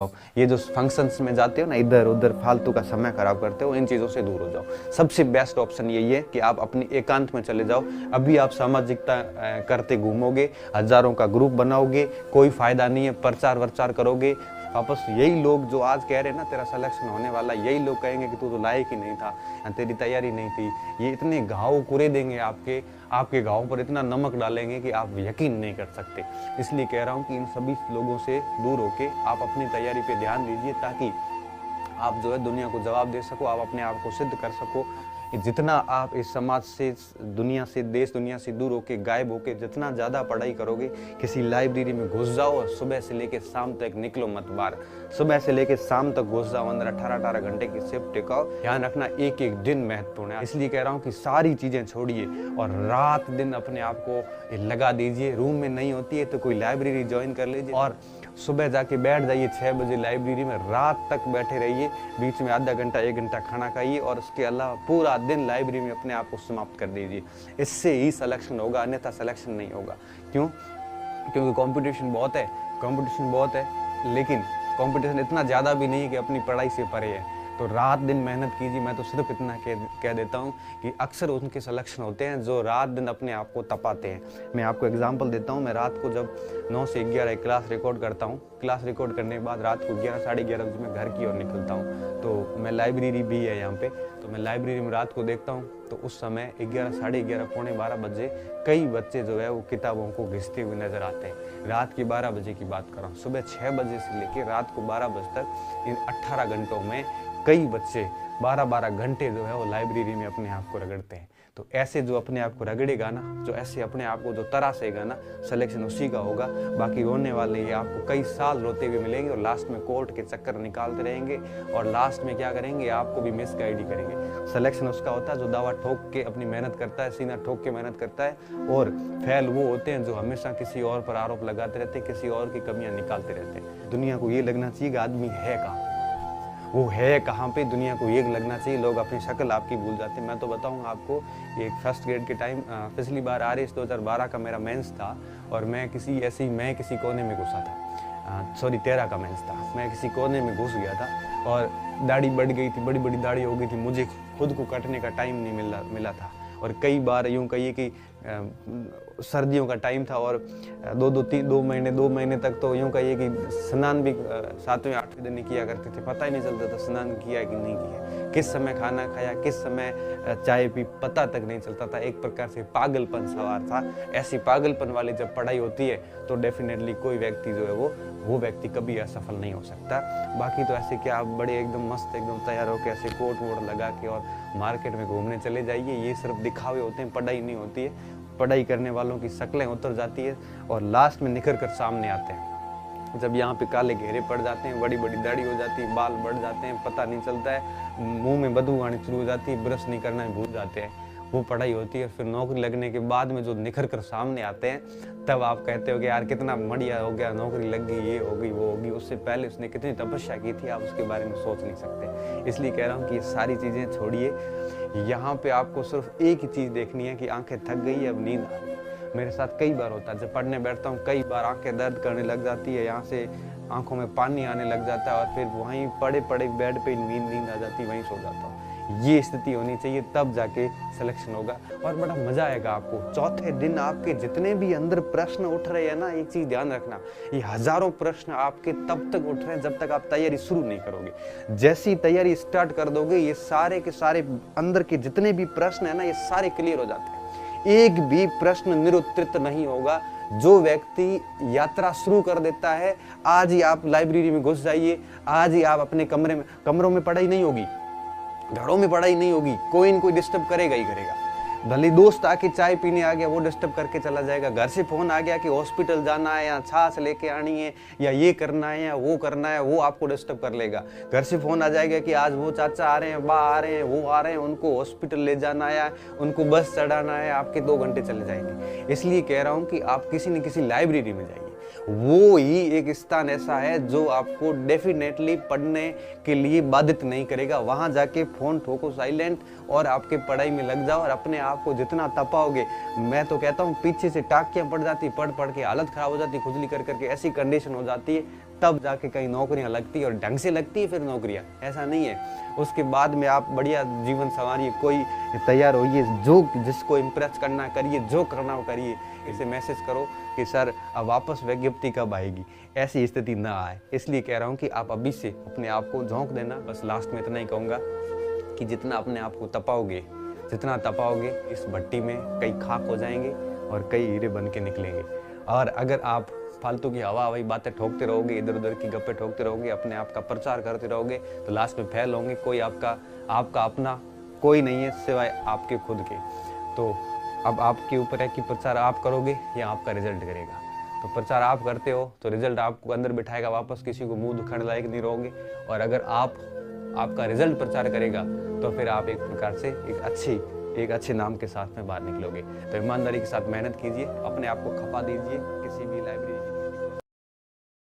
ये जो फंक्शंस में जाते हो ना, इधर उधर फालतू का समय खराब करते हो, इन चीज़ों से दूर हो जाओ। सबसे बेस्ट ऑप्शन यही है कि आप अपनी एकांत में चले जाओ। अभी आप सामाजिकता करते घूमोगे, हजारों का ग्रुप बनाओगे, कोई फायदा नहीं है। प्रचार वर्चार करोगे, वापस यही लोग जो आज कह रहे हैं ना तेरा सिलेक्शन होने वाला, यही लोग कहेंगे कि तू तो लायक ही नहीं था या तेरी तैयारी नहीं थी। ये इतने घाव कुरे देंगे आपके घावों पर इतना नमक डालेंगे कि आप यकीन नहीं कर सकते। इसलिए कह रहा हूँ कि इन सभी लोगों से दूर होके आप अपनी तैयारी पे ध्यान दीजिए, ताकि आप जो है दुनिया को जवाब दे सको, आप अपने आप को सिद्ध कर सको। जितना आप इस समाज से, दुनिया से, देश दुनिया से दूर होके, गायब होके जितना ज़्यादा पढ़ाई करोगे, किसी लाइब्रेरी में घुस जाओ और सुबह से लेके शाम तक निकलो मत बाहर। सुबह से लेके शाम तक घुस जाओ अंदर, 18-18 घंटे की शिफ्ट टिकाओ। ध्यान रखना, एक एक दिन महत्वपूर्ण है। इसलिए कह रहा हूँ कि सारी चीज़ें छोड़िए और रात दिन अपने आप को लगा दीजिए। रूम में नहीं होती है तो कोई लाइब्रेरी ज्वाइन कर लीजिए और सुबह जाके बैठ जाइए 6 बजे लाइब्रेरी में, रात तक बैठे रहिए। बीच में आधा घंटा 1 घंटा खाना खाइए और उसके अलावा पूरा दिन लाइब्रेरी में अपने आप को समाप्त कर दीजिए। इससे ही सिलेक्शन होगा, अन्यथा सिलेक्शन नहीं होगा। क्यों? क्योंकि कंपटीशन बहुत है, लेकिन कंपटीशन इतना ज़्यादा भी नहीं है कि अपनी पढ़ाई से परे है। तो रात दिन मेहनत कीजिए। मैं तो सिर्फ इतना कह देता हूँ कि अक्सर उनके सिलेक्शन होते हैं जो रात दिन अपने आप को तपाते हैं। मैं आपको एग्जांपल देता हूँ। मैं रात को जब 9 से 11 क्लास रिकॉर्ड करता हूँ, क्लास रिकॉर्ड करने के बाद रात को 11 साढ़े 11 बजे मैं घर की ओर निकलता हूँ। तो मैं लाइब्रेरी भी है यहाँ पे, तो मैं लाइब्रेरी में रात को देखता हूँ तो उस समय 11 साढ़े 11 पौने 12 बजे कई बच्चे जो है वो किताबों को घिसते हुए नजर आते हैं। रात की 12 बजे की बात कर रहा हूँ। सुबह 6 बजे से लेकर रात को 12 बजे तक इन 18 घंटों में कई बच्चे 12-12 घंटे जो है वो लाइब्रेरी में अपने आप को रगड़ते हैं। तो ऐसे जो अपने आप को रगड़ेगा ना, जो ऐसे अपने आप को जो तरासेगा ना, सिलेक्शन उसी का होगा। बाकी रोने वाले ये आपको कई साल रोते हुए मिलेंगे और लास्ट में कोर्ट के चक्कर निकालते रहेंगे और लास्ट में क्या करेंगे, आपको भी मिसगाइड ही करेंगे। सिलेक्शन उसका होता है जो दावा ठोक के अपनी मेहनत करता है, सीना ठोक के मेहनत करता है। और फेल वो होते हैं जो हमेशा किसी और पर आरोप लगाते रहते हैं, किसी और की कमियां निकालते रहते हैं। दुनिया को ये लगना चाहिए कि आदमी है कहाँ, वो है कहाँ पे। दुनिया को ये लगना चाहिए, लोग अपनी शक्ल आपकी भूल जाते हैं। मैं तो बताऊंगा आपको, एक फर्स्ट ग्रेड के टाइम पिछली बार RS 2012 का मेरा मेंस था और मैं किसी कोने में घुसा था। 13 का मेंस था। मैं किसी कोने में घुस गया था और दाढ़ी बढ़ गई थी, बड़ी बड़ी दाढ़ी हो गई थी। मुझे खुद को कटने का टाइम नहीं मिला था और कई बार यूँ कहिए कि सर्दियों का टाइम था और 2 महीने तक तो यूँ कहिए कि स्नान भी 7वें 8वें दिन नहीं किया करते थे। पता ही नहीं चलता था स्नान किया कि नहीं किया, किस समय खाना खाया, किस समय चाय पी, पता तक नहीं चलता था। एक प्रकार से पागलपन सवार था। ऐसी पागलपन वाली जब पढ़ाई होती है तो डेफिनेटली कोई व्यक्ति जो है वो व्यक्ति कभी असफल नहीं हो सकता। बाकी तो ऐसे क्या, आप बड़े एकदम मस्त एकदम तैयार होकर ऐसे कोट वोट लगा के और मार्केट में घूमने चले जाइए, ये सिर्फ दिखावे होते हैं, पढ़ाई नहीं होती है। पढ़ाई करने वालों की शक्लें उतर जाती है और लास्ट में निखर कर सामने आते हैं। जब यहाँ पे काले घेरे पड़ जाते हैं, बड़ी बड़ी दाढ़ी हो जाती है, बाल बढ़ जाते हैं, पता नहीं चलता है, मुंह में बदबू आनी शुरू हो जाती है, ब्रश नहीं करना भूल जाते हैं, वो पढ़ाई होती है। फिर नौकरी लगने के बाद में जो निखर कर सामने आते हैं, तब आप कहते हो कि यार कितना बढ़िया हो गया, नौकरी लग गई, ये हो गई वो होगी। उससे पहले उसने कितनी तपस्या की थी, आप उसके बारे में सोच नहीं सकते। इसलिए कह रहा हूँ कि ये सारी चीज़ें छोड़िए। यहाँ पे आपको सिर्फ एक ही चीज़ देखनी है कि आंखें थक गई है, अब नींद आ रही है। मेरे साथ कई बार होता है, जब पढ़ने बैठता हूँ कई बार आंखें दर्द करने लग जाती है, यहाँ से आंखों में पानी आने लग जाता है और फिर वहीं पड़े पड़े बेड पे नींद आ जाती है, वहीं सो जाता हूँ। ये स्थिति होनी चाहिए, तब जाके सिलेक्शन होगा और बड़ा मजा आएगा आपको। चौथे दिन आपके जितने भी अंदर प्रश्न उठ रहे हैं ना, एक चीज ध्यान रखना, ये हजारों प्रश्न आपके तब तक उठ रहे हैं जब तक आप तैयारी शुरू नहीं करोगे। जैसी तैयारी स्टार्ट कर दोगे, ये सारे के सारे अंदर के जितने भी प्रश्न है ना, ये सारे क्लियर हो जाते हैं। एक भी प्रश्न निरुत्तरित नहीं होगा। जो व्यक्ति यात्रा शुरू कर देता है, आज ही आप लाइब्रेरी में घुस जाइए, आज ही आप अपने कमरों में पढ़ाई नहीं होगी, घरों में पढ़ाई नहीं होगी, कोई न कोई डिस्टर्ब करेगा ही करेगा। भले दोस्त आके चाय पीने आ गया, वो डिस्टर्ब करके चला जाएगा। घर से फोन आ गया कि हॉस्पिटल जाना है या छाछ लेके आनी है या ये करना है या वो करना है, वो आपको डिस्टर्ब कर लेगा। घर से फोन आ जाएगा कि आज वो चाचा आ रहे हैं, बा आ रहे हैं, वो आ रहे हैं, उनको हॉस्पिटल ले जाना है, उनको बस चढ़ाना है, आपके 2 घंटे चले जाएंगे। इसलिए कह रहा हूँ कि आप किसी न किसी लाइब्रेरी में जाइए। वो ही एक स्थान ऐसा है जो आपको डेफिनेटली पढ़ने के लिए बाधित नहीं करेगा। वहां जाके फोन ठोको साइलेंट और आपके पढ़ाई में लग जाओ और अपने आप को जितना तपाओगे, मैं तो कहता हूँ पीछे से टाकियां पड़ जाती, पढ़ के हालत खराब हो जाती, खुजली कर करके ऐसी कंडीशन हो जाती है। तब जाके कहीं नौकरियां लगती है और ढंग से लगती है फिर नौकरियां, ऐसा नहीं है। उसके बाद में आप बढ़िया जीवन संवारिए, कोई तैयार होइए, जो जिसको इम्प्रेस करना करिए, जो करना हो करिए। इसे मैसेज करो कि सर अब वापस विज्ञप्ति कब आएगी, ऐसी स्थिति ना आए। इसलिए कह रहा हूँ कि आप अभी से अपने आप को झोंक देना। बस लास्ट में इतना ही कहूँगा कि जितना अपने आप को तपाओगे, जितना तपाओगे, इस भट्टी में कई खाक हो जाएंगे और कई हीरे बन के निकलेंगे। और अगर आप फालतू की हवाई बातें ठोकते रहोगे, इधर उधर की गप्पे ठोकते रहोगे, अपने आप का प्रचार करते रहोगे, तो लास्ट में फेल होंगे। कोई आपका अपना कोई नहीं है सिवाय आपके खुद के। तो अब आपके ऊपर है कि प्रचार आप करोगे या आपका रिजल्ट करेगा। तो प्रचार आप करते हो तो रिजल्ट आपको अंदर बिठाएगा, वापस किसी को मुंह दिखाने लायक नहीं रहोगे। और अगर आपका रिजल्ट प्रचार करेगा तो फिर आप एक प्रकार से एक अच्छे नाम के साथ में बाहर निकलोगे। तो ईमानदारी के साथ मेहनत कीजिए, अपने आप को खपा दीजिए किसी भी लाइब्रेरी